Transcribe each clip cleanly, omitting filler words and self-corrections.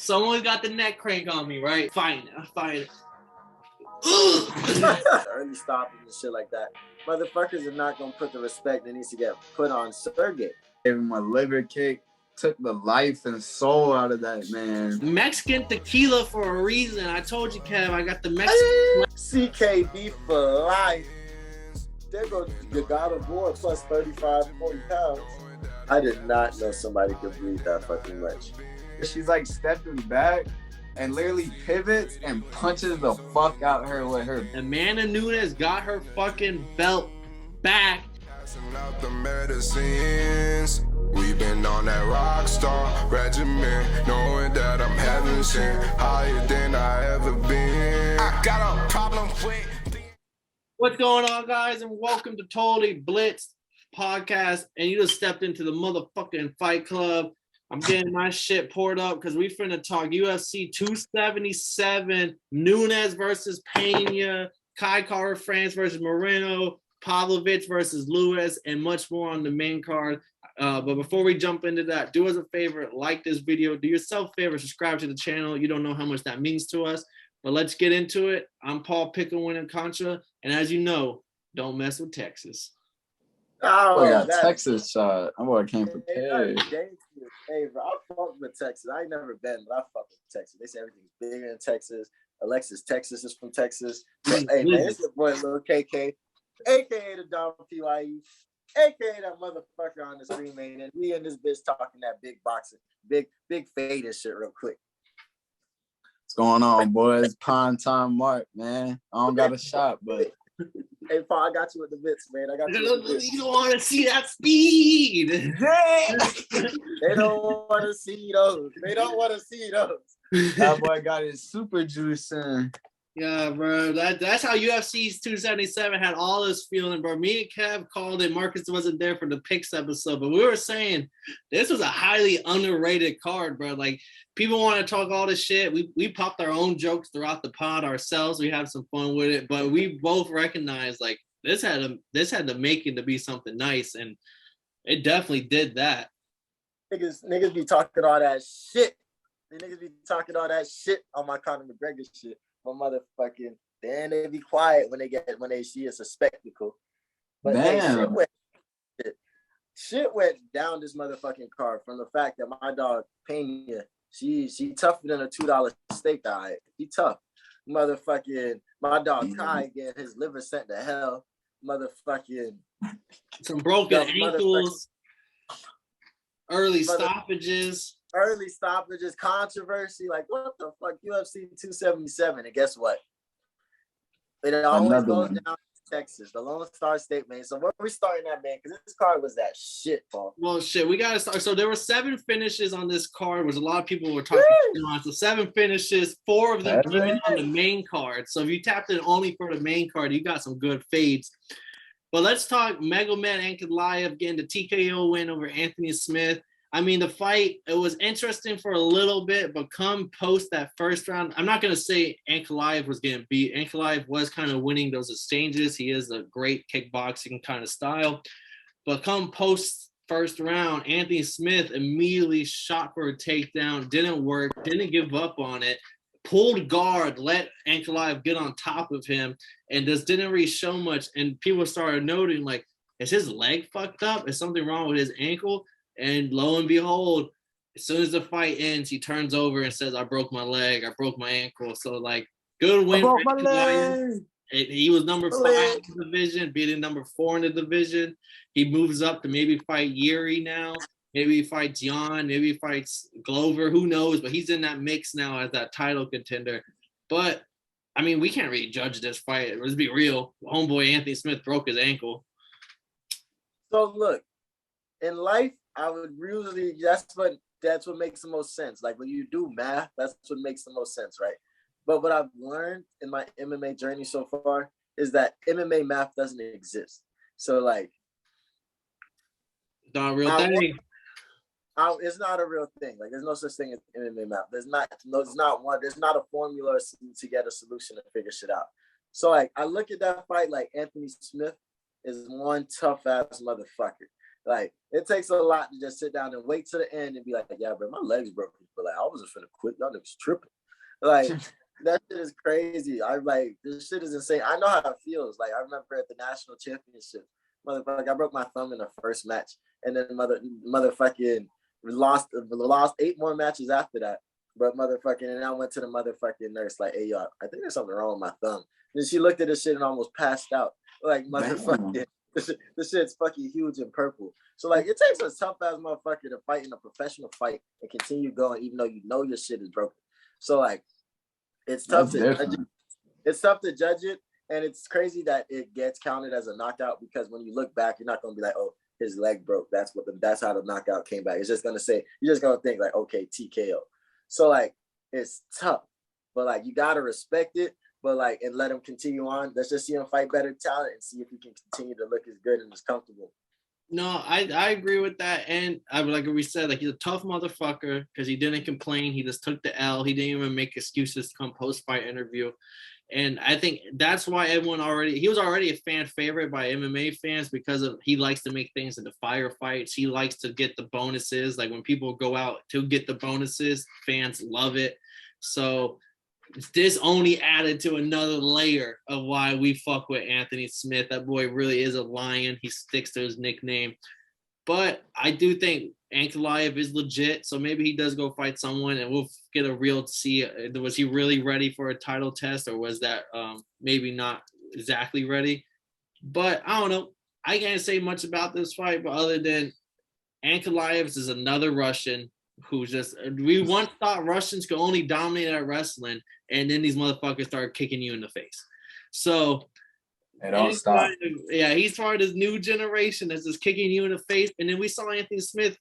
Someone got the neck crank on me, right? Fine. Early stopping and shit like that. Motherfuckers are not gonna put the respect that needs to get put on Sergey. Gave him a LiverKick, took the life and soul out of that man. Mexican tequila for a reason. I told you, Kev, I got the Mexican. CKB for life. There goes the God of War plus 35, 40 pounds. I did not know somebody could breathe that fucking much. She's like stepping back and literally pivots and punches the fuck out her with her. Amanda Nunes got her fucking belt back. Out the medicines. We've been on that rock star regimen, knowing that I'm heaven sent, higher than I ever been. I got a problem with. What's going on, guys, and welcome to Totally Blitz podcast. And you just stepped into the motherfucking Fight Club. I'm getting my shit poured up because we finna talk UFC 277, Nunes versus Pena, Kai Kara France versus Moreno, Pavlovich versus Lewis, and much more on the main card. But before we jump into that, do us a favor, like this video, do yourself a favor, subscribe to the channel. You don't know how much that means to us. But let's get into it. I'm Paul Pickawin Contra, and as you know, don't mess with Texas. Oh, yeah, Texas shot. I'm what came prepared. Hey, bro, I fuck with Texas. I ain't never been, but I fuck with Texas. They say everything's bigger in Texas. Alexis Texas is from Texas. Hey, man, it's your boy Lil KK, a.k.a. the Don PYE, a.k.a. that motherfucker on the screen, man. And we in this bitch talking that big boxing, big fade and shit real quick. What's going on, boys? Prime time mark, man. I don't got a shot, but hey, Paul, I got you with the bits, man. I got you with the bits. You don't want to see that speed. They don't want to see those. They don't want to see those. That boy got his super juice in. Yeah, bro. That's how UFC's 277 had all this feeling, bro. Me and Kev called it. Marcus wasn't there for the picks episode, but we were saying this was a highly underrated card, bro. Like, people want to talk all this shit. We popped our own jokes throughout the pod ourselves. We had some fun with it, but we both recognized like this had the making to be something nice, and it definitely did that. Niggas be talking all that shit. The niggas be talking all that shit on my Conor McGregor shit. My motherfucking, then they be quiet when they see it's a spectacle. But damn. Hey, shit went down this motherfucking card from the fact that my dog Pena, she tougher than a $2 steak diet. He tough. Motherfucking my dog Kai getting his liver sent to hell. Motherfucking some broken ankles, early stoppages, controversy. Like, what the fuck? UFC 277. And guess what? It always goes down to Texas, the Lone Star State, man. So where are we starting at, man? Because this card was that shit, Paul. Well, shit, we got to start. So there were 7 finishes on this card, which a lot of people were talking about. So 7 finishes, 4 of them came on the main card. So if you tapped in only for the main card, you got some good fades. But let's talk Megomed Ankieliev getting the TKO win over Anthony Smith. I mean, the fight, it was interesting for a little bit, but come post that first round, I'm not going to say Ankieliev was getting beat. Ankieliev was kind of winning those exchanges. He is a great kickboxing kind of style. But come post first round, Anthony Smith immediately shot for a takedown, didn't work, didn't give up on it, pulled guard, let Ankieliev get on top of him, and just didn't really show much. And people started noting, like, is his leg fucked up? Is something wrong with his ankle? And lo and behold, as soon as the fight ends, he turns over and says, I broke my leg, I broke my ankle. So, like, good win for Ankieliev. He was number 5 in the division, beating number 4 in the division. He moves up to maybe fight Yuri now. Maybe he fights Jan. Maybe he fights Glover. Who knows? But he's in that mix now as that title contender. But, I mean, we can't really judge this fight. Let's be real. Homeboy Anthony Smith broke his ankle. So, look, in life, I would usually, that's what makes the most sense. Like, when you do math, that's what makes the most sense, right? But what I've learned in my MMA journey so far is that MMA math doesn't exist. So, like, it's not a real thing. It's not a real thing. Like, there's no such thing as MMA math. There's not a formula to get a solution to figure shit out. So, like, I look at that fight like Anthony Smith is one tough ass motherfucker. Like, it takes a lot to just sit down and wait to the end and be like, yeah, bro, my legs broken. But like, I wasn't finna quit. Y'all niggas tripping. Like, that shit is crazy. I'm like, this shit is insane. I know how it feels. Like, I remember at the national championship, motherfucker, I broke my thumb in the first match. And then motherfucking lost 8 more matches after that. But motherfucking, and I went to the motherfucking nurse, like, hey, y'all, I think there's something wrong with my thumb. And she looked at this shit and almost passed out. Like, motherfucking, this shit's fucking huge and purple. So, like, it takes a tough ass motherfucker to fight in a professional fight and continue going, even though you know your shit is broken. So, like, it's tough to judge it. It's tough to judge it. And it's crazy that it gets counted as a knockout, because when you look back, you're not going to be like, oh, his leg broke. That's how the knockout came back. It's just going to say, you're just going to think like, okay, TKO. So, like, it's tough, but like, you got to respect it, but like, and let him continue on. Let's just see him fight better talent and see if he can continue to look as good and as comfortable. No, I agree with that. And I like we said, like, he's a tough motherfucker because he didn't complain. He just took the L. He didn't even make excuses to come post-fight interview. And I think that's why he was already a fan favorite by MMA fans, because he likes to make things into firefights. He likes to get the bonuses. Like, when people go out to get the bonuses, fans love it. So this only added to another layer of why we fuck with Anthony Smith. That boy really is a lion. He sticks to his nickname. But I do think Ankalaev is legit, so maybe he does go fight someone, and we'll get a real see. Was he really ready for a title test, or was that maybe not exactly ready? But I don't know. I can't say much about this fight, but other than Ankalaev is another Russian who just, we once thought Russians could only dominate at wrestling, and then these motherfuckers started kicking you in the face. So they don't stop. He's part of this new generation that's just kicking you in the face. And then we saw Anthony Smith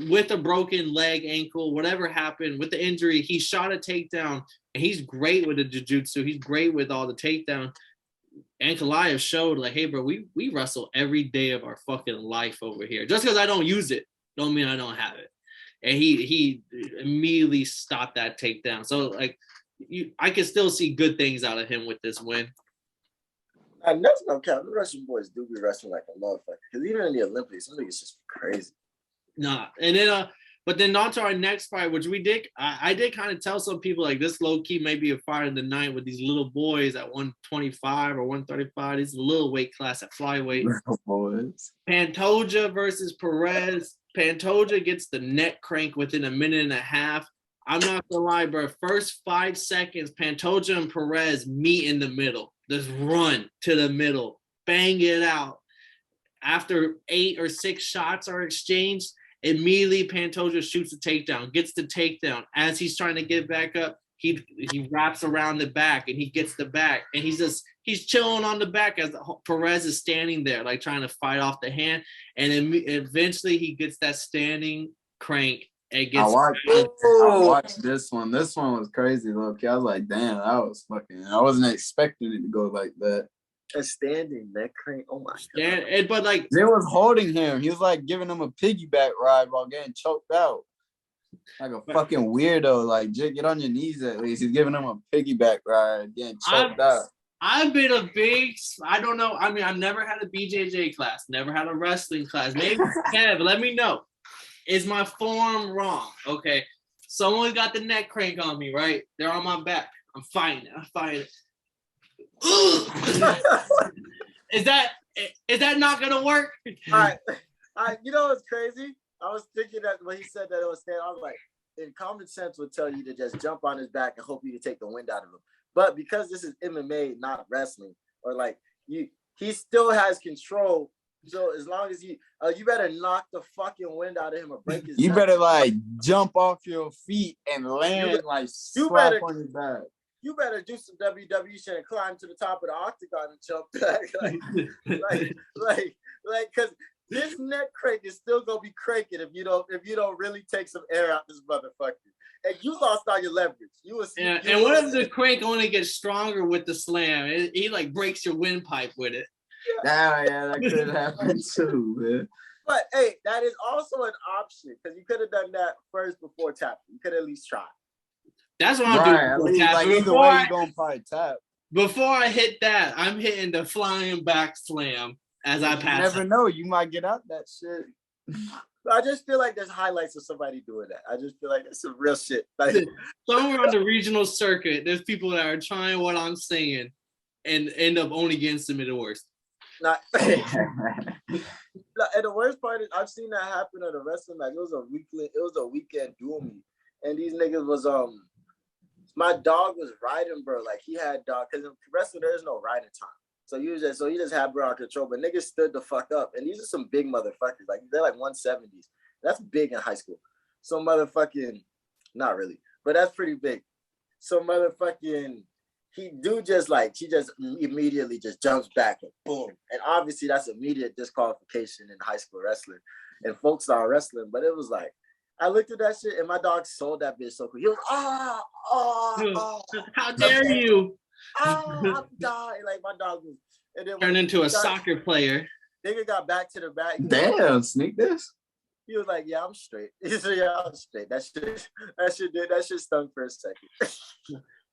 with a broken leg, ankle, whatever happened with the injury. He shot a takedown, and he's great with the jiu-jitsu. He's great with all the takedown. Ankalaev showed, like, hey, bro, we wrestle every day of our fucking life over here. Just because I don't use it don't mean I don't have it. And he immediately stopped that takedown. So, like, I can still see good things out of him with this win. And that's no count. The Russian boys do be wrestling like a motherfucker. Because even in the Olympics, some niggas just crazy. Nah. And then but then on to our next fight, which we did, I did kind of tell some people, like, this low-key may be a fight of the night with these little boys at 125 or 135. This is a little weight class at flyweight. Boys. Pantoja versus Perez. Pantoja gets the neck crank within a minute and a half. I'm not gonna lie, bro. First 5 seconds, Pantoja and Perez meet in the middle. Just run to the middle, bang it out. After 8 or 6 shots are exchanged, immediately Pantoja shoots a takedown, gets the takedown. As he's trying to get back up, he wraps around the back and he gets the back, and he's chilling on the back as Perez is standing there, like, trying to fight off the hand. And then eventually he gets that standing crank. I watched this one. This one was crazy, look. I was like, damn, I wasn't expecting it to go like that. A standing neck crank. Oh my god. But like, they was holding him. He was like giving him a piggyback ride while getting choked out. Like a fucking weirdo. Like, get on your knees at least. He's giving him a piggyback ride, getting choked out. I've been I don't know. I mean, I've never had a BJJ class, never had a wrestling class. Maybe Kev, let me know. Is my form wrong? Okay. Someone got the neck crank on me, right? They're on my back. I'm fighting. Is that not gonna work? All right. You know what's crazy? I was thinking that when he said that it was stand, I was like, in common sense would tell you to just jump on his back and hope you can take the wind out of him. But because this is MMA, not wrestling, or like he still has control. So as long as you better knock the fucking wind out of him or break his. You better like jump off your feet and land slap on your back. You better do some WWE shit and climb to the top of the octagon and jump back, like, because this neck crank is still gonna be cranking if you don't really take some air out this motherfucker. And you lost all your leverage. And what if the crank only gets stronger with the slam? He like breaks your windpipe with it. Yeah, that could happen too, man. But hey, that is also an option, because you could have done that first before tapping. You could at least try. That's what I'm doing. Like, either way, you're gonna probably tap. Before I hit that, I'm hitting the flying back slam as I pass. You never know. You might get out that shit. I just feel like there's highlights of somebody doing that. I just feel like it's some real shit. Like, somewhere on the regional circuit, there's people that are trying what I'm saying and end up only getting submitted worse. Not, and the worst part is I've seen that happen at a wrestling match. It was a weekend duel meet. And these niggas was my dog was riding, bro. Like he had dog, because in wrestling there is no riding time. So he just had bro on control, but niggas stood the fuck up. And these are some big motherfuckers. Like they're like 170s. That's big in high school. So motherfucking, not really, but that's pretty big. So motherfucking, he just immediately just jumps back and boom. And obviously that's immediate disqualification in high school wrestling and folk style wrestling. But it was like, I looked at that shit and my dog sold that bitch so cool. He was, how dare you? I'm dying. Like my dog was, and then turned into a soccer player. Nigga got back to the back. Damn, sneak this. He was like, "Yeah, I'm straight." He said, "Yeah, I'm straight." That shit stung for a second.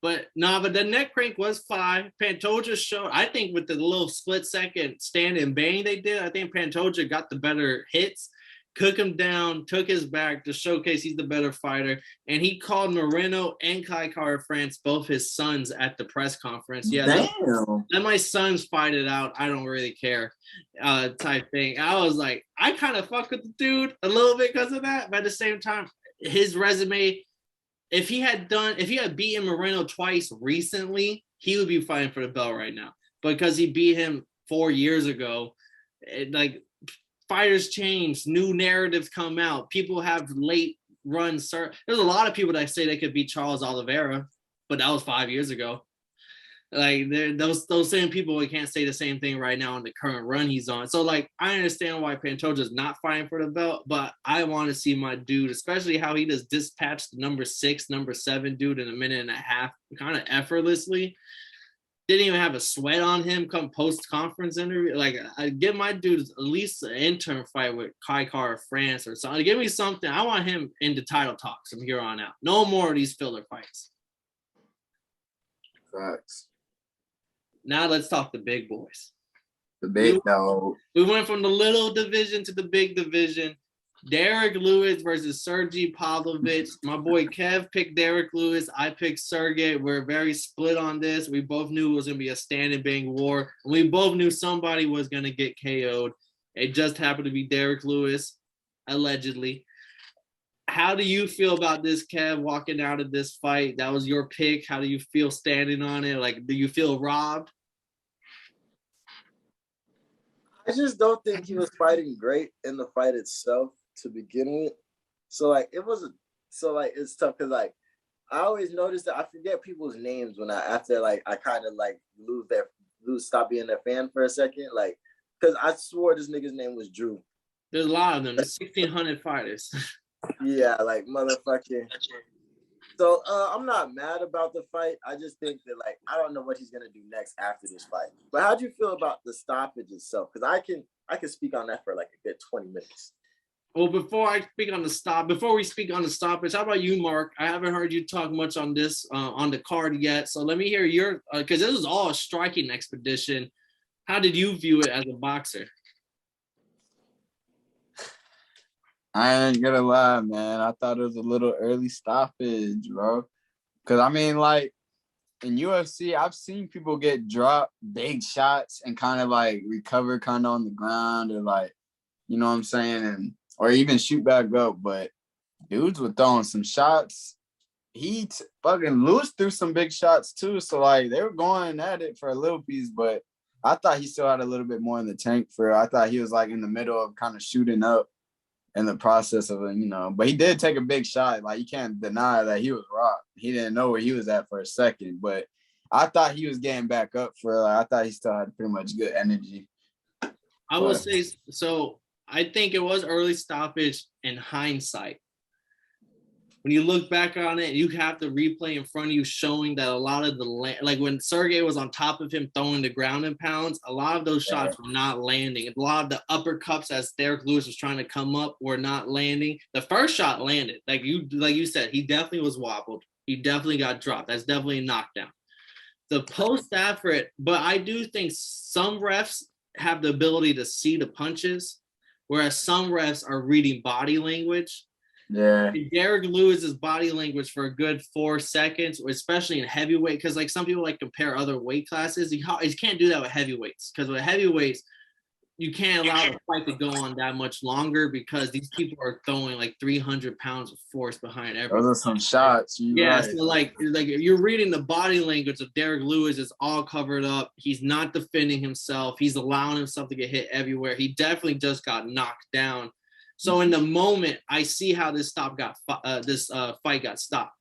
But the neck crank was fine. Pantoja showed, I think, with the little split second stand and bang they did, I think Pantoja got the better hits. Cook him down, took his back to showcase he's the better fighter. And he called Moreno and Kai Kara-France, both his sons, at the press conference. Yeah, let my sons fight it out. I don't really care, type thing. I was like, I kind of fuck with the dude a little bit because of that. But at the same time, his resume, if he had beaten Moreno twice recently, he would be fighting for the belt right now. Because he beat him 4 years ago, fighters change, new narratives come out, people have late runs. There's a lot of people that say they could beat Charles Oliveira, but that was 5 years ago. Like those same people, we can't say the same thing right now in the current run he's on. So like I understand why Pantoja's not fighting for the belt, but I want to see my dude, especially how he just dispatched the number 6, number 7 dude in a minute and a half, kind of effortlessly. Didn't even have a sweat on him come post-conference interview. Like, I give my dude at least an interim fight with Kai Kara-France or something. Give me something. I want him into title talks from here on out. No more of these filler fights. Facts. Now let's talk the big boys. The big dog. We went from the little division to the big division. Derrick Lewis versus Sergey Pavlovich. My boy Kev picked Derrick Lewis. I picked Sergey. We're very split on this. We both knew it was going to be a stand and bang war. We both knew somebody was going to get KO'd. It just happened to be Derrick Lewis, allegedly. How do you feel about this, Kev, walking out of this fight? That was your pick. How do you feel standing on it? Like, do you feel robbed? I just don't think he was fighting great in the fight itself to begin with. So like it's tough because like I always notice that I forget people's names when I kind of like stop being their fan for a second, like because I swore this nigga's name was Drew. There's a lot of them. There's 1,600 fighters. Yeah, like motherfucking. So I'm not mad about the fight. I just think that like I don't know what he's gonna do next after this fight. But how'd you feel about the stoppage itself? Because I can speak on that for like a good 20 minutes. Well, before we speak on the stoppage, how about you, Mark? I haven't heard you talk much on this on the card yet. So let me hear your because this was all a striking expedition. How did you view it as a boxer? I ain't gonna lie, man. I thought it was a little early stoppage, bro. Because, I mean, like, in UFC, I've seen people get dropped big shots and kind of, like, recover kind of on the ground or, like, you know what I'm saying? Or even shoot back up. But dudes were throwing some shots. Fucking Lewis threw some big shots, too. So, like, they were going at it for a little piece. But I thought he still had a little bit more in the tank for it. I thought he was, like, in the middle of kind of shooting up in the process of it, you know. But he did take a big shot. Like, you can't deny that he was rocked. He didn't know where he was at for a second. But I thought he was getting back up for it. Like, I thought he still had pretty much good energy. I will say, so I think it was early stoppage in hindsight. When you look back on it, you have the replay in front of you showing that a lot of like when Sergey was on top of him throwing the ground and pounds, a lot of those shots were not landing. A lot of the uppercuts as Derrick Lewis was trying to come up were not landing. The first shot landed. Like you said, he definitely was wobbled. He definitely got dropped. That's definitely a knockdown. The post effort, but I do think some refs have the ability to see the punches, whereas some refs are reading body language. Yeah. And Derrick Lewis's body language for a good 4 seconds, especially in heavyweight, because like some people like compare other weight classes. You can't do that with heavyweights, because with heavyweights, you can't allow the fight to go on that much longer because these people are throwing like 300 pounds of force behind everything. Those are some shots. Yeah, right. so like you're reading the body language of Derrick Lewis is all covered up. He's not defending himself. He's allowing himself to get hit everywhere. He definitely just got knocked down. So in the moment, I see how this fight got stopped.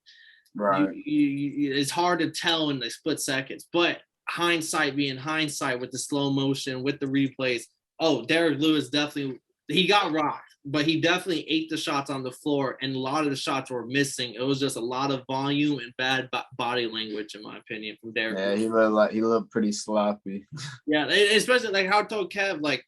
Right. It's hard to tell in the split seconds, but hindsight being hindsight with the slow motion, with the replays. Oh, Derrick Lewis he got rocked, but he definitely ate the shots on the floor, and a lot of the shots were missing. It was just a lot of volume and bad body language, in my opinion, from Derrick. Yeah, he looked pretty sloppy. Yeah, especially like how I told Kev, like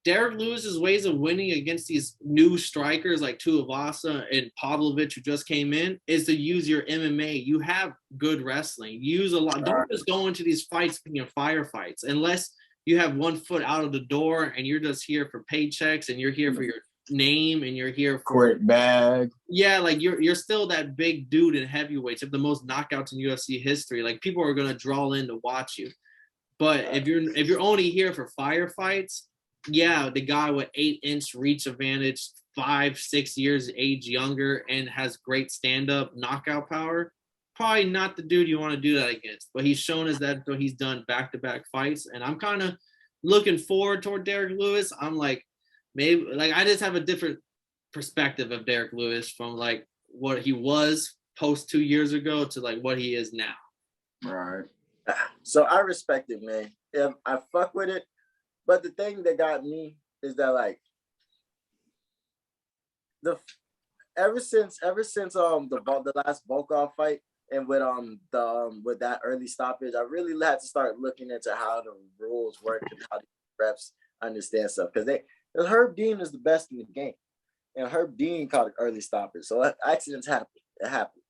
Derrick Lewis's ways of winning against these new strikers like Tuivasa and Pavlovich, who just came in, is to use your MMA. You have good wrestling. Use a lot. Don't just go into these fights being firefights unless you have one foot out of the door and you're just here for paychecks and you're here for your name and you're here for quick bag. Yeah, like you're still that big dude in heavyweights. You have the most knockouts in UFC history. Like people are gonna draw in to watch you. But if you're only here for firefights, yeah, the guy with 8-inch reach advantage, 5-6 years age younger, and has great stand-up knockout power, probably not the dude you want to do that against. But he's shown us that, so he's done back-to-back fights, and I'm kind of looking forward toward Derrick Lewis. I'm like, maybe like I just have a different perspective of Derrick Lewis from like what he was post 2 years ago to like what he is now. Right. So I respect it, man. Yeah, I fuck with it. But the thing that got me is that like ever since the last Volkov fight and with with that early stoppage, I really had to start looking into how the rules work and how the refs understand stuff, because Herb Dean is the best in the game, and Herb Dean caught an early stoppage, so accidents happen. It happens,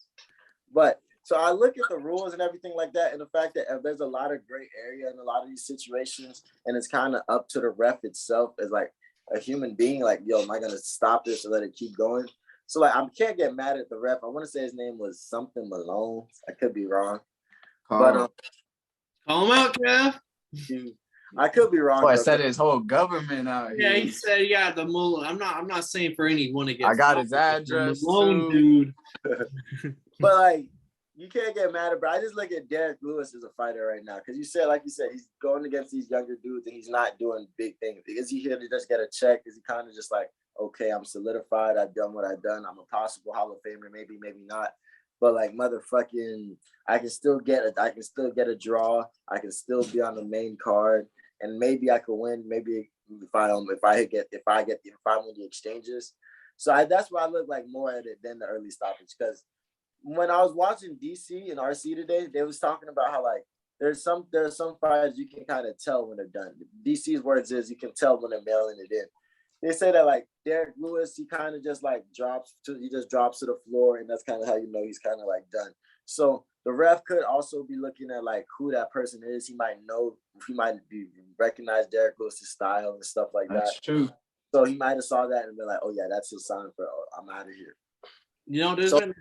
but. So I look at the rules and everything like that, and the fact that there's a lot of gray area in a lot of these situations, and it's kind of up to the ref itself as like a human being. Like, yo, am I gonna stop this or let it keep going? So like, I can't get mad at the ref. I want to say his name was something Malone. I could be wrong, but call him out, Kev. I could be wrong. I said his whole government out here. Yeah, he said, yeah, the Malone. I'm not saying for anyone against. I got his address, Malone, dude. But like. You can't get mad at, but I just look at Derrick Lewis as a fighter right now, because like you said, he's going against these younger dudes and he's not doing big things. Is he here to just get a check? Is he kind of just like, okay, I'm solidified, I've done what I've done, I'm a possible Hall of Famer, maybe not, but like motherfucking, I can still get a draw, I can still be on the main card, and maybe I could win. Maybe if I win the exchanges. So that's why I look like more at it than the early stoppage, because. When I was watching DC and RC today, they was talking about how like there's some fighters you can kind of tell when they're done. DC's words is you can tell when they're mailing it in. They say that like Derrick Lewis, he kind of just like drops to the floor, and that's kind of how you know he's kind of like done. So the ref could also be looking at like who that person is. He might recognize Derrick Lewis's style and stuff like that. That's true. So he might have saw that and been like, oh yeah, that's his sign for I'm out of here. You know, there's been.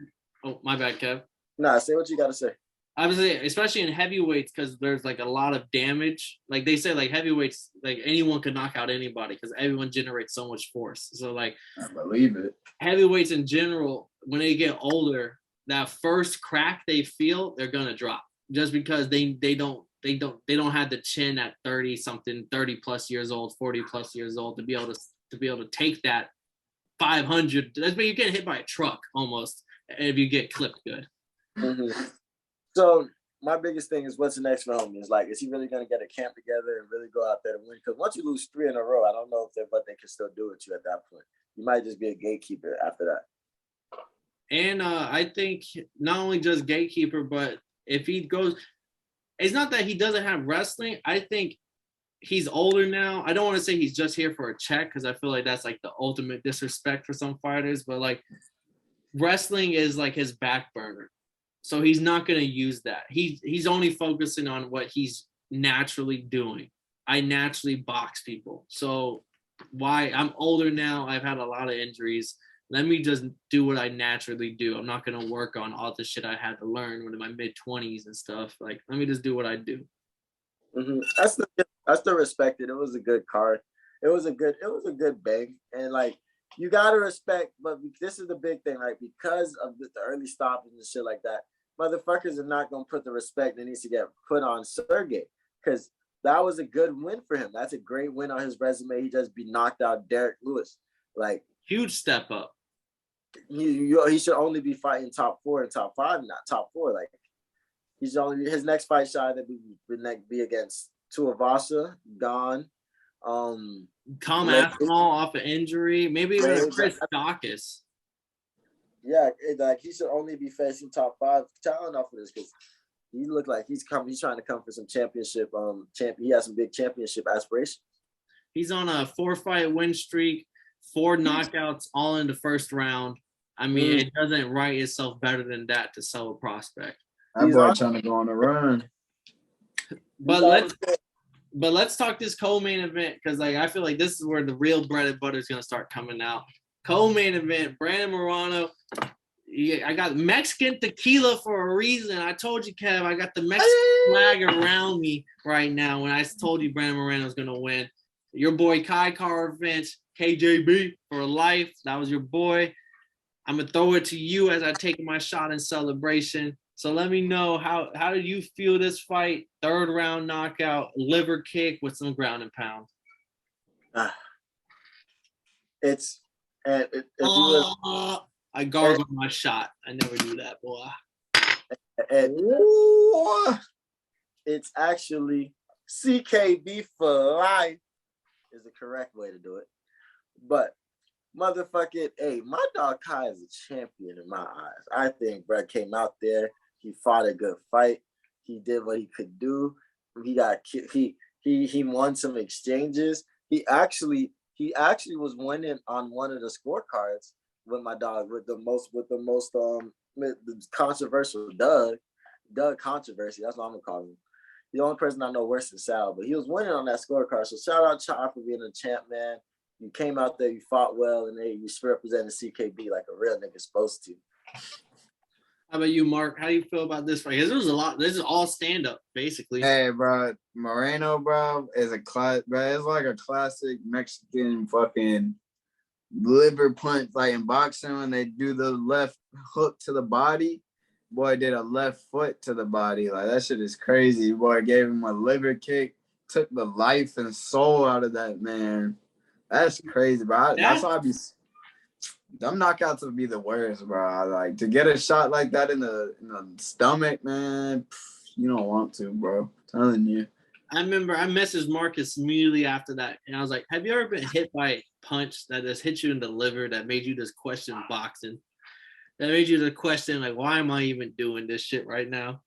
Oh, my bad, Kev. Nah, say what you got to say. I was saying, especially in heavyweights, because there's like a lot of damage. Like they say, like heavyweights, like anyone could knock out anybody because everyone generates so much force. So like, I believe it. Heavyweights in general, when they get older, that first crack they feel, they're gonna drop just because they don't have the chin at 30 plus years old, 40 plus years old to be able to take that 500. That's when you get hit by a truck almost. If you get clipped good. Mm-hmm. So my biggest thing is what's the next for him? Is like, is he really going to get a camp together and really go out there to win? Because once you lose 3 in a row, I don't know what they can still do with you at that point. You might just be a gatekeeper after that. And I think not only just gatekeeper, but if he goes, it's not that he doesn't have wrestling. I think he's older now. I don't want to say he's just here for a check, because I feel like that's like the ultimate disrespect for some fighters, but like, wrestling is like his back burner, so he's not going to use that. He's only focusing on what he's naturally doing. I naturally box people. So why I'm older now, I've had a lot of injuries. Let me just do what I naturally do. I'm not gonna work on all the shit I had to learn when in my mid-20s and stuff. Like, let me just do what I do. Mm-hmm. I still respect it. It was a good card. It was a good bang. And like, you gotta respect, but this is the big thing, like, because of the early stopping and shit like that, motherfuckers are not gonna put the respect that needs to get put on Sergey, because that was a good win for him. That's a great win on his resume. He just be knocked out Derrick Lewis. Like, huge step up. He should only be fighting top 4 and top 5, not top 4. Like, he's only his next fight shot that be against Tuivasa, Gone, Calm Aspinall off an injury, maybe even Chris Dawkins. Yeah, like, he should only be facing top 5 talent off of this, because he looked like he's trying to come for some championship. He has some big championship aspirations. He's on a 4-fight win streak, 4 knockouts, all in the first round. I mean, it doesn't write itself better than that to sell a prospect. That boy trying to go on a run. But let's talk this co-main event, because like I feel like this is where the real bread and butter is gonna start coming out. Co-main event, Brandon Moreno. Yeah, I got Mexican tequila for a reason. I told you, Kev, I got the Mexican flag around me right now when I told you Brandon Moreno was gonna win. Your boy Kai Kara-Vince, KJB for life. That was your boy. I'm gonna throw it to you as I take my shot in celebration. So let me know how did you feel this fight? 3rd round knockout, liver kick with some ground and pound. I gargled my shot. I never do that, boy. It's actually CKB for life is the correct way to do it. But motherfucking, hey, my dog Kai is a champion in my eyes. I think Brett came out there. He fought a good fight. He did what he could do. He won some exchanges. He actually was winning on one of the scorecards with my dog with the most controversial Doug controversy. That's what I'm gonna call him. The only person I know worse than Sal, but he was winning on that scorecard. So shout out Chop for being a champ, man. You came out there, you fought well, and you represented CKB like a real nigga supposed to. How about you, Mark? How do you feel about this fight? Because there was a lot. This is all stand-up, basically. Hey, bro. Moreno, bro, is a class. Bro, it's like a classic Mexican fucking liver punch. Like in boxing, when they do the left hook to the body, boy did a left foot to the body. Like, that shit is crazy. Boy gave him a liver kick, took the life and soul out of that man. That's crazy, bro. That's why I be. Them knockouts would be the worst, bro. Like, to get a shot like that in the stomach, man, you don't want to, bro. I'm telling you. I remember I messaged Marcus immediately after that, and I was like, have you ever been hit by a punch that just hit you in the liver that made you just question boxing? That made you just question, like, why am I even doing this shit right now?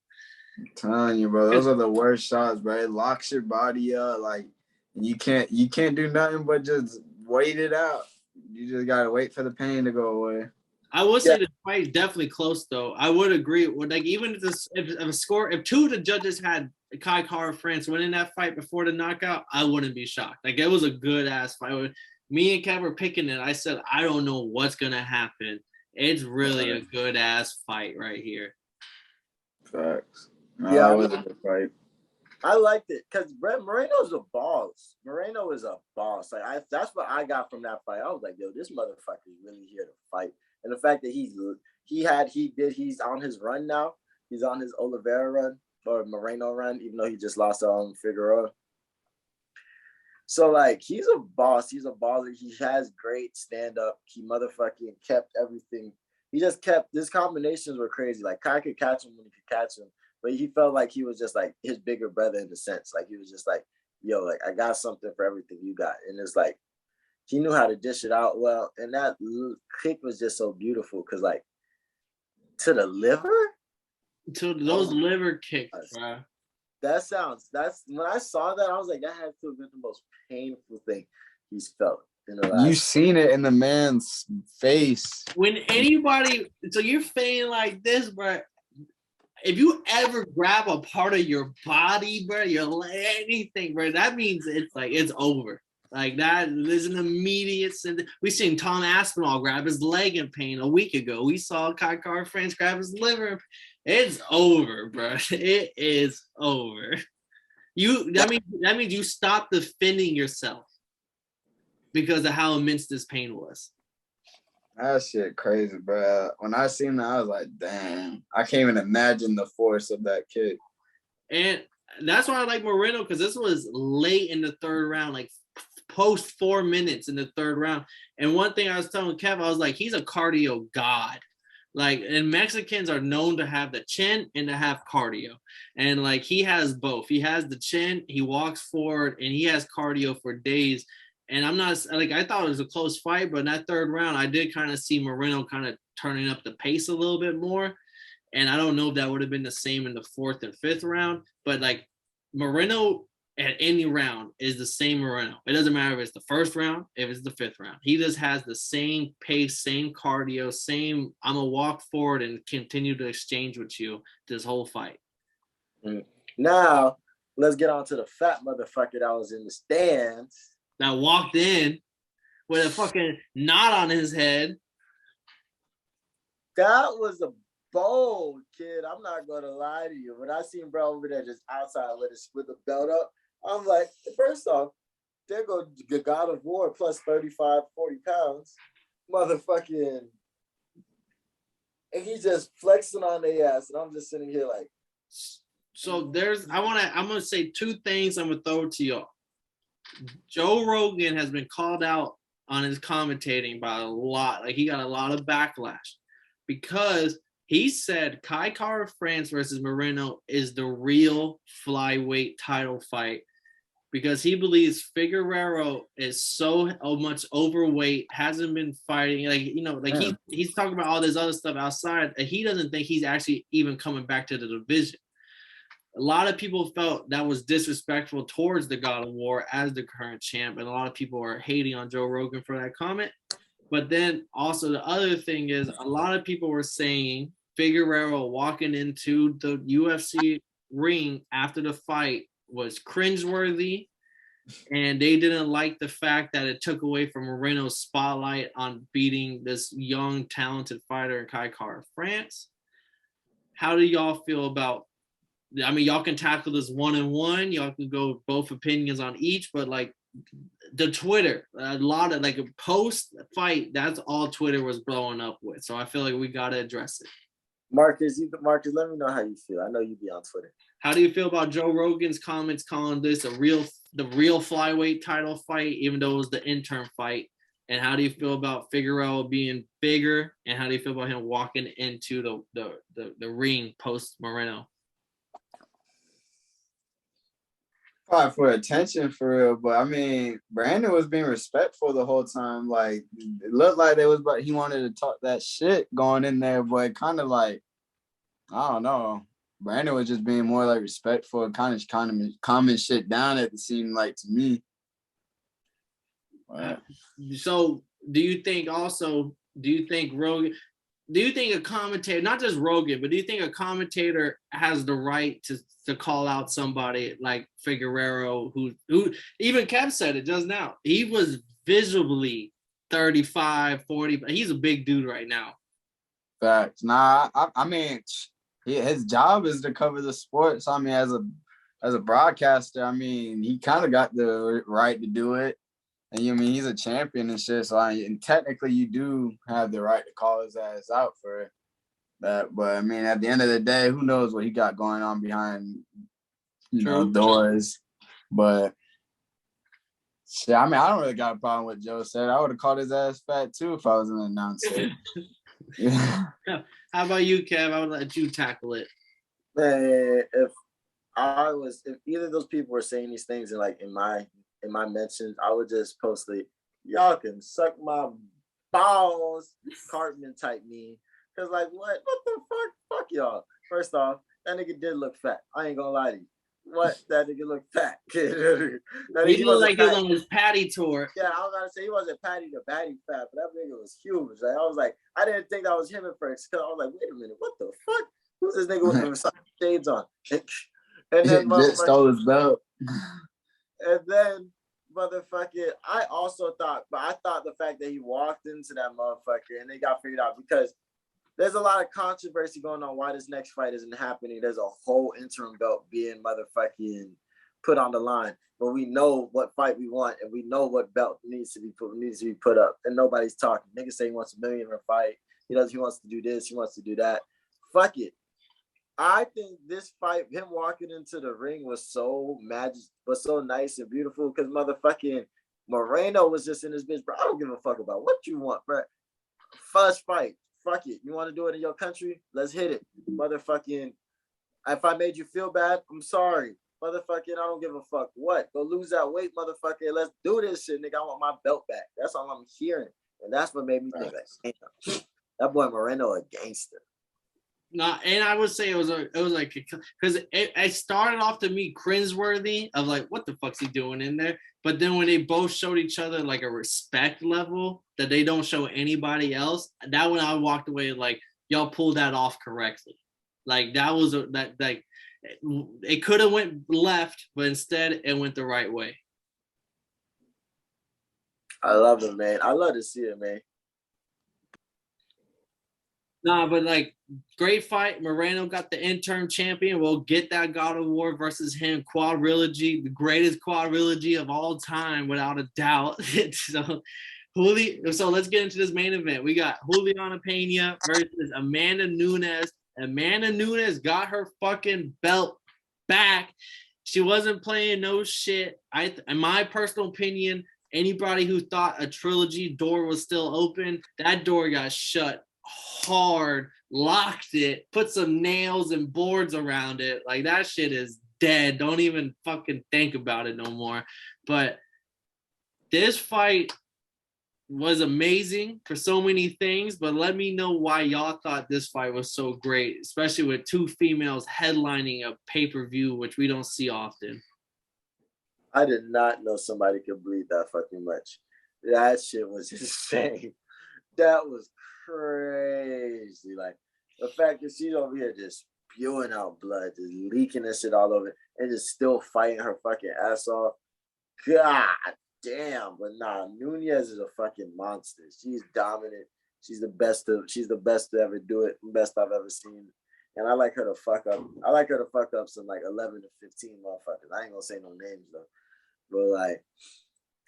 I'm telling you, bro. Those are the worst shots, bro. It locks your body up. Like, you can't do nothing but just wait it out. You just gotta wait for the pain to go away. I would say the fight is definitely close, though. I would agree with, like, even if 2 of the judges had Kai Kara-France winning that fight before the knockout, I wouldn't be shocked. Like, it was a good ass fight. Me and Kev were picking it. I said, I don't know what's gonna happen. It's really a good ass fight right here. Facts. No, it was a good fight. I liked it because Moreno's a boss. Moreno is a boss. Like, that's what I got from that fight. I was like, yo, this motherfucker is really here to fight. And the fact that he's on his run now. He's on his Oliveira run or Moreno run, even though he just lost to Figueroa. So, like, he's a boss. He's a baller. He has great stand-up. He motherfucking kept everything. He just kept, his combinations were crazy. Like, Kai could catch him when he could catch him. But he felt like he was just like his bigger brother in a sense. Like, he was just like, yo, like, I got something for everything you got. And it's like, he knew how to dish it out well. And that kick was just so beautiful because, like, to the liver? To those liver kicks, bro. That's when I saw that, I was like, that had to have been the most painful thing he's felt in the last. You seen it in the man's face. When anybody, so you're feigning like this, bro. if you ever grab a part of your body, bro, your leg, anything, bro, that means it's like it's over. Like that, there's an immediate sentence. We seen Tom Aspinall grab his leg in pain a week ago. We saw Kai France grab his liver. It's over, bro. It is over. That means you stop defending yourself because of how immense this pain was. That shit crazy, bro. When I seen that, I was like, damn. I can't even imagine the force of that kick. And that's why I like Moreno, because this was late in the third round, like post 4 minutes in the third round. And one thing I was telling Kev, I was like, he's a cardio god. Like, and Mexicans are known to have the chin and to have cardio. And like, he has both. He has the chin, he walks forward, and he has cardio for days. And I'm not like, I thought it was a close fight, but in that third round, I did kind of see Moreno kind of turning up the pace a little bit more. And I don't know if that would have been the same in the fourth and fifth round, but like Moreno at any round is the same Moreno. It doesn't matter if it's the first round, if it's the fifth round. He just has the same pace, same cardio, same, I'm going to walk forward and continue to exchange with you this whole fight. Now, let's get on to the fat motherfucker that was in the stands. That walked in with a fucking knot on his head. That was a bold kid. I'm not going to lie to you. When I seen bro over there just outside with the belt up, I'm like, first off, there go the God of War plus 35, 40 pounds. Motherfucking. And he's just flexing on their ass. And I'm just sitting here like. So I'm going to say two things I'm going to throw to y'all. Joe Rogan has been called out on his commentating by a lot. Like, he got a lot of backlash because he said Kai Kara France versus Moreno is the real flyweight title fight because he believes Figueiredo is so much overweight, hasn't been fighting. Like, you know, like he's talking about all this other stuff outside. And he doesn't think he's actually even coming back to the division. A lot of people felt that was disrespectful towards the God of War as the current champ, and a lot of people are hating on Joe Rogan for that comment. But then also the other thing is a lot of people were saying Figueiredo walking into the UFC ring after the fight was cringeworthy, and they didn't like the fact that it took away from Moreno's spotlight on beating this young, talented fighter in Kai Kara France. How do y'all feel about? I mean, y'all can tackle this one-on-one. Y'all can go both opinions on each, but like the Twitter, a lot of like a post-fight, that's all Twitter was blowing up with. So I feel like we got to address it. Marcus, let me know how you feel. I know you be on Twitter. How do you feel about Joe Rogan's comments calling this the real flyweight title fight, even though it was the interim fight? And how do you feel about Figueiredo being bigger? And how do you feel about him walking into the ring post Moreno? Probably for attention, for real, but I mean, Brandon was being respectful the whole time. Like, it looked like he wanted to talk that shit going in there, but kind of like, I don't know. Brandon was just being more like respectful and kind of calming shit down. It seemed like to me. But. So, do you think a commentator, not just Rogan, but do you think a commentator has the right to call out somebody like Figueiredo, who even Kev said it just now? He was visibly 35, 40. He's a big dude right now. Facts. Nah, I mean, his job is to cover the sport. So I mean, as a broadcaster, I mean, he kind of got the right to do it. And you mean he's a champion and shit, so and technically you do have the right to call his ass out for that. But I mean, at the end of the day, who knows what he got going on behind, doors. But shit, I mean, I don't really got a problem with Joe said. I would have called his ass fat too if I was an announcer. Yeah. How about you, Kev? I would let you tackle it. Man, if either of those people were saying these things in my mentions, I would just post y'all can suck my balls, Cartman type me. Cause like what the fuck y'all. First off, that nigga did look fat. I ain't gonna lie to you. What? That nigga looked fat. He looked like he was on his patty tour. Yeah, I was gonna say he wasn't patty to batty fat, but that nigga was huge. Like I was like, I didn't think that was him at first. I was like, wait a minute, what the fuck? Who's this nigga with the shades on? And then Jet stole his belt. And then motherfucker, I thought the fact that he walked into that motherfucker and they got figured out because there's a lot of controversy going on why this next fight isn't happening. There's a whole interim belt being motherfucking put on the line, but we know what fight we want and we know what belt needs to be put up, and nobody's talking. Nigga say he wants $1 million in a fight. He wants to do this, he wants to do that. Fuck it. I think this fight, him walking into the ring was so nice and beautiful because motherfucking Moreno was just in his bitch, bro. I don't give a fuck about what you want, bro. First fight. Fuck it. You want to do it in your country? Let's hit it. Motherfucking, if I made you feel bad, I'm sorry. Motherfucking, I don't give a fuck what. Go lose that weight, motherfucker. Let's do this shit, nigga. I want my belt back. That's all I'm hearing. And that's what made me think, like, damn, that boy Moreno a gangster. No, and I would say it was like because it started off to me cringeworthy of like what the fuck's he doing in there, but then when they both showed each other like a respect level that they don't show anybody else, that when I walked away like y'all pulled that off correctly, like that was like it could have went left, but instead it went the right way. I love it, man. I love to see it, man. Nah, but like great fight. Moreno got the interim champion. We'll get that God of War versus him quadrilogy, the greatest quadrilogy of all time, without a doubt. So let's get into this main event. We got Juliana Pena versus Amanda Nunes. Amanda Nunes got her fucking belt back. She wasn't playing no shit. In my personal opinion, anybody who thought a trilogy door was still open, that door got shut hard, locked it, put some nails and boards around it. Like that shit is dead. Don't even fucking think about it no more. But this fight was amazing for so many things, but let me know why y'all thought this fight was so great, especially with two females headlining a pay-per-view, which we don't see often. I did not know somebody could bleed that fucking much. That shit was insane. That was crazy. Like the fact that she's over here just spewing out blood, just leaking this shit all over, and just still fighting her fucking ass off. God damn. But nah, Nunes is a fucking monster. She's dominant. She's the best to ever do it, best I've ever seen. And I like her to fuck up. I like her to fuck up some like 11 to 15 motherfuckers. I ain't gonna say no names though. But like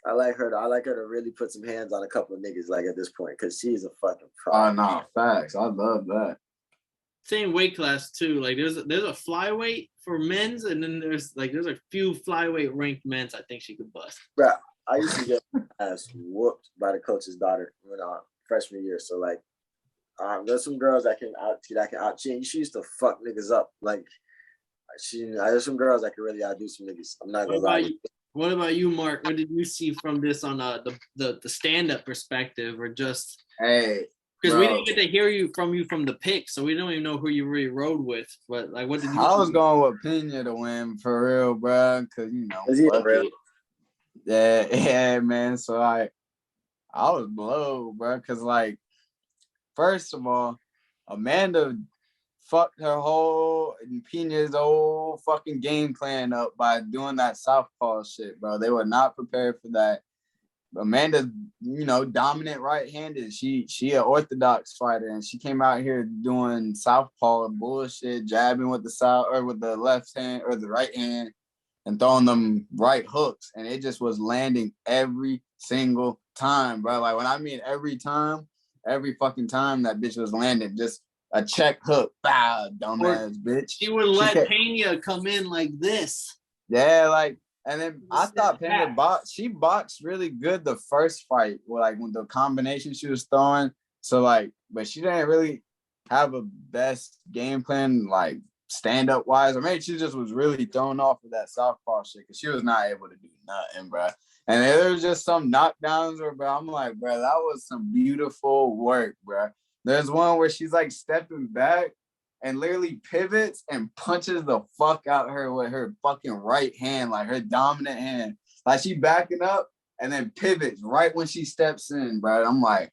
I like her to really put some hands on a couple of niggas like at this point because she's a fucking pro. Oh no, facts. I love that. Same weight class too. Like there's a flyweight for men's, and then there's a few flyweight ranked men's. I think she could bust. Bro, I used to get ass whooped by the coach's daughter when freshman year. So like, there's some girls that can out. She used to fuck niggas up. Like there's some girls that can really outdo some niggas. I'm not gonna lie. What about you, Mark? What did you see from this on the stand-up perspective, or just because we didn't get to hear from you from the pick, so we don't even know who you really rode with. But like, what did you? I was going with Pena to win for real, bro. Cause yeah, man. So I was blown, bro. Cause like, first of all, Amanda fucked her whole and Pena's whole fucking game plan up by doing that southpaw shit, bro. They were not prepared for that. Amanda's, dominant right-handed. She an orthodox fighter, and she came out here doing southpaw bullshit, jabbing with the left hand or the right hand, and throwing them right hooks, and it just was landing every single time, bro. Like when I mean every fucking time that bitch was landing, just a check hook, dumbass bitch. She would let Pena come in like this. Yeah, like, and then I thought Pena boxed really good the first fight, with the combination she was throwing. So like, but she didn't really have a best game plan, like stand up wise. Or maybe she just was really thrown off of that southpaw shit because she was not able to do nothing, bro. And there was just some knockdowns where, bro, I'm like, bro, that was some beautiful work, bro. There's one where she's like stepping back and literally pivots and punches the fuck out her with her fucking right hand, like her dominant hand. Like she backing up and then pivots right when she steps in, bro. I'm like,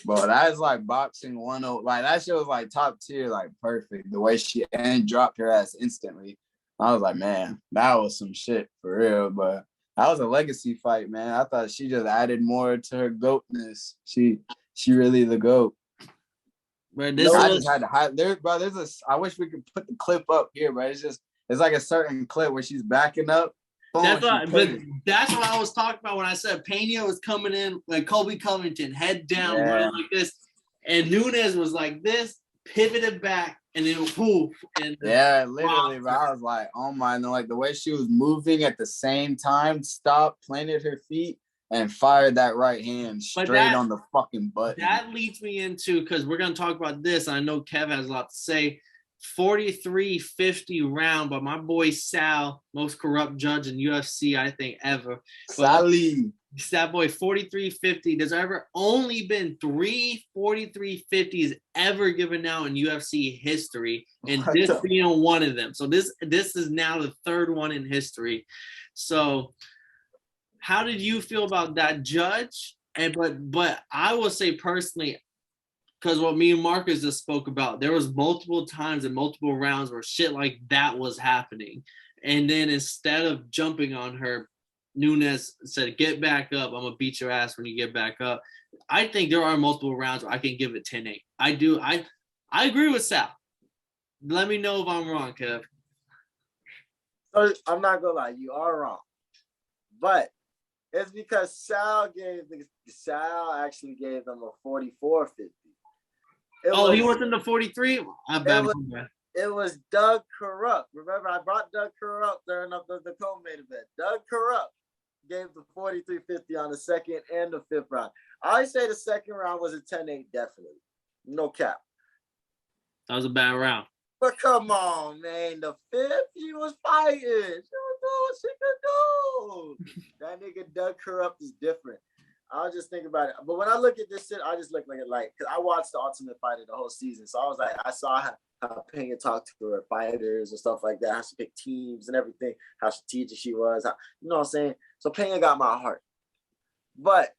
Bro, that's like boxing 101. Like that shit was like top tier, like perfect. The way she dropped her ass instantly. I was like, man, that was some shit for real. But that was a legacy fight, man. I thought she just added more to her goatness. She really the goat. But I just had to hide there, bro. I wish we could put the clip up here, but it's like a certain clip where she's backing up. Boom, that's what I was talking about when I said Pena was coming in like Kobe Covington, head down, running like this, and Nunes was like this, pivoted back, and then poof. And literally, bro. I was like, oh my, and like the way she was moving at the same time, stopped, planted her feet, and fired that right hand straight on the fucking button. That leads me into, because we're gonna talk about this, and I know Kev has a lot to say. 43-50 round, but my boy Sal, most corrupt judge in UFC, I think, ever. Sally. That boy, 43-50. There's ever only been 3 43-50s ever given out in UFC history, and this being one of them. So this is now the third one in history. So how did you feel about that judge? And but I will say personally, because what me and Marcus just spoke about, there was multiple times and multiple rounds where shit like that was happening. And then instead of jumping on her, Nunes said, get back up. I'm going to beat your ass when you get back up. I think there are multiple rounds where I can give it 10-8. I do. I agree with Sal. Let me know if I'm wrong, Kev. So I'm not going to lie. You are wrong. But it's because Sal actually gave them a 44-50. He wasn't the 43? It was Doug Corrupt. Remember, I brought Doug Corrupt during the co-main event. Doug Corrupt gave the 43-50 on the second and the fifth round. I say the second round was a 10-8, definitely. No cap. That was a bad round. But come on, man. The fifth, she was fighting. She was doing what she could do. That nigga Doug Corrupt is different. I'll just think about it. But when I look at this shit, I just look like it because I watched the Ultimate Fighter the whole season. So I was like, I saw how Pena talked to her fighters and stuff like that, how she picked teams and everything, how strategic she was. You know what I'm saying? So Pena got my heart. But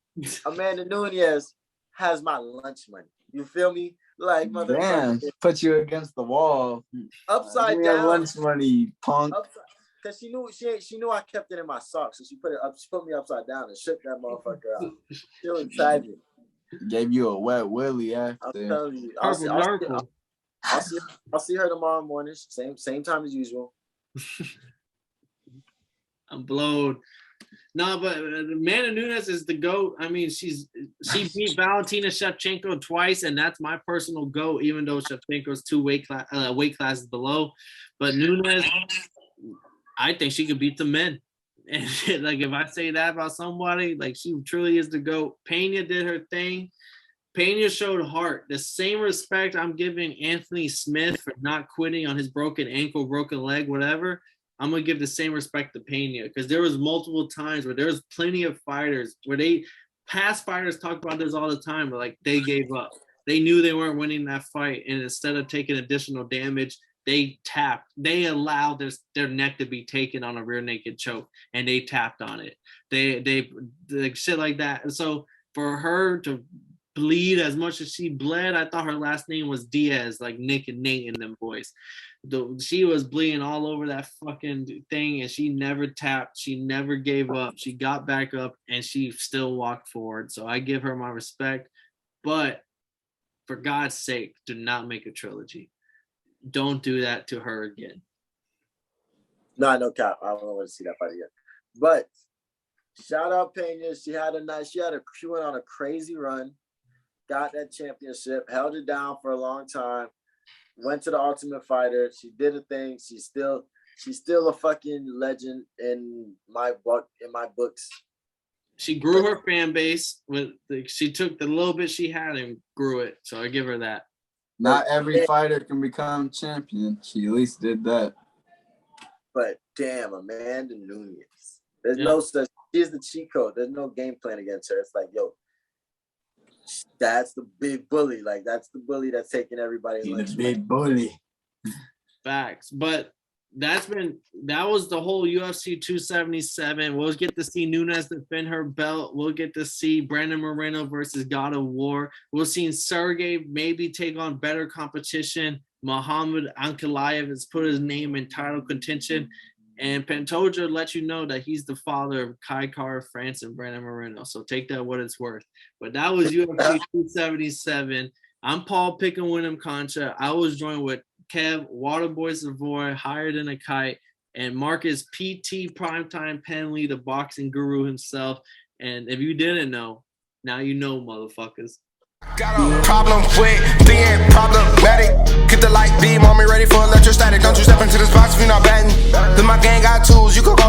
Amanda Nunes has my lunch money. You feel me? Like, motherfucker. Put you against the wall. Upside down. Lunch money, punk. Because she knew I kept it in my socks, so she put me upside down and shook that motherfucker out. She was excited. Gave you a wet willy after. I'm telling you. I'll see her tomorrow morning, same time as usual. I'm blown. No, but Amanda Nunes is the GOAT. I mean, she beat Valentina Shevchenko twice, and that's my personal GOAT, even though Shevchenko's 2 weight classes below. But Nunes, I think she could beat the men. And like, if I say that about somebody, like, she truly is the GOAT. Pena did her thing. Pena showed heart. The same respect I'm giving Anthony Smith for not quitting on his broken ankle, broken leg, whatever, I'm going to give the same respect to Pena, because there was multiple times where there was plenty of fighters where past fighters talk about this all the time, but like, they gave up. They knew they weren't winning that fight, and instead of taking additional damage, they tapped. They allowed their neck to be taken on a rear naked choke, and they tapped on it. They like shit like that. And so for her to bleed as much as she bled, I thought her last name was Diaz, like Nick and Nate and them boys. She was bleeding all over that fucking thing, and she never tapped. She never gave up. She got back up, and she still walked forward. So I give her my respect. But for God's sake, do not make a trilogy. Don't do that to her again. No cap. I don't want to see that fight again. But shout out Pena. She went on a crazy run, got that championship, held it down for a long time, went to the Ultimate Fighter. She did a thing. She's still a fucking legend in my books. She grew her fan base she took the little bit she had and grew it. So I give her that. Not every fighter can become champion. She at least did that. But damn, Amanda Nunes. There's no such. She's the cheat code. There's no game plan against her. It's like, yo, that's the big bully. Like, that's the bully that's taking everybody. He's the big bully. Facts. But that was the whole UFC 277. We'll get to see Nunes defend her belt. We'll get to see Brandon Moreno versus God of War. We'll see Sergey maybe take on better competition. Megomed Ankieliev has put his name in title contention. And Pantoja let you know that he's the father of Kai Kara France and Brandon Moreno. So take that what it's worth. But that was UFC 277. I'm Paul Pickin Winham Concha. I was joined with Kev, Waterboy Savoy, Higher Than a Kite, and Marcus PT Primetime Penley, the boxing guru himself. And if you didn't know, now you know, motherfuckers. Got a problem with being problematic. Get the light beam on me, ready for electrostatic. Don't you step into this box if you're not batting. Then my gang got tools, you could go